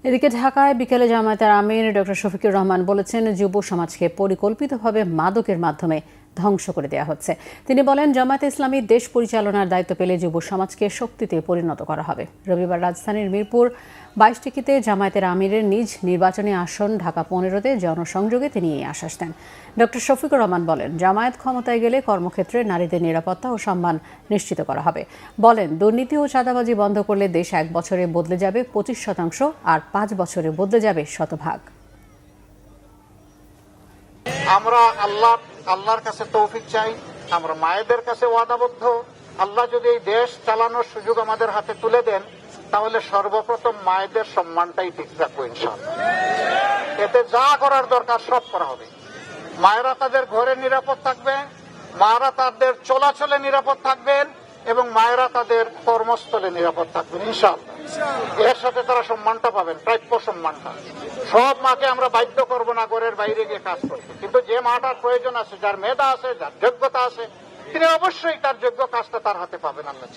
এদিকে ঢাকায় বিকেলে জামায়াতের আমির ডক্টর শফিকুর রহমান বলেছেন, যুব সমাজকে পরিকল্পিতভাবে মাদকের মাধ্যমে ধ্বংস করে দেওয়া হচ্ছে। তিনি বলেন, জামায়াতে ইসলামী দেশ পরিচালনার দায়িত্ব পেলে যুব সমাজকে শক্তিতে পরিণত করা হবে। রবিবার রাজধানীর মিরপুর 22 টিকিতে জামায়াতের আমিরের নিজ নির্বাচনী আসন ঢাকা 15-তে জনসংযোগে তিনি এই আশ্বাস দেন। ডক্টর শফিকুর রহমান বলেন, জামায়াত ক্ষমতায় গেলে কর্মক্ষেত্রে নারীদের নিরাপত্তা ও সম্মান নিশ্চিত করা হবে। বলেন, দুর্নীতি ও চাঁদাবাজি বন্ধ করলে দেশ 1 বছরে বদলে যাবে 25% আর 5 বছরে বদলে যাবে শতভাগ। আমরা আল্লাহর কাছে তৌফিক চাই, আমরা মায়েদের কাছে ওয়াদাবদ্ধ। আল্লাহ যদি এই দেশ চালানোর সুযোগ আমাদের হাতে তুলে দেন, তাহলে সর্বপ্রথম মায়েদের সম্মানটাই ঠিক রাখবো ইনশাআল্লাহ। এতে যা করার দরকার সব করা হবে। মায়েরা তাদের ঘরে নিরাপদ থাকবে, মায়েরা তাদের চলাচলে নিরাপদ থাকবেন এবং মায়েরা তাদের কর্মস্থলে নিরাপদ থাকবেন ইনশাআল্লাহ। এর সাথে তারা সম্মানটা পাবেন, প্রাপ্য সম্মানটা। সব মাকে আমরা বাধ্য করবো না ঘরের বাইরে গিয়ে কাজ করতে, কিন্তু যে মাটার প্রয়োজন আছে, যার মেধা আছে, যার যোগ্যতা আছে, তিনি অবশ্যই তার যোগ্য কাজটা তার হাতে পাবেন আল্লাহ।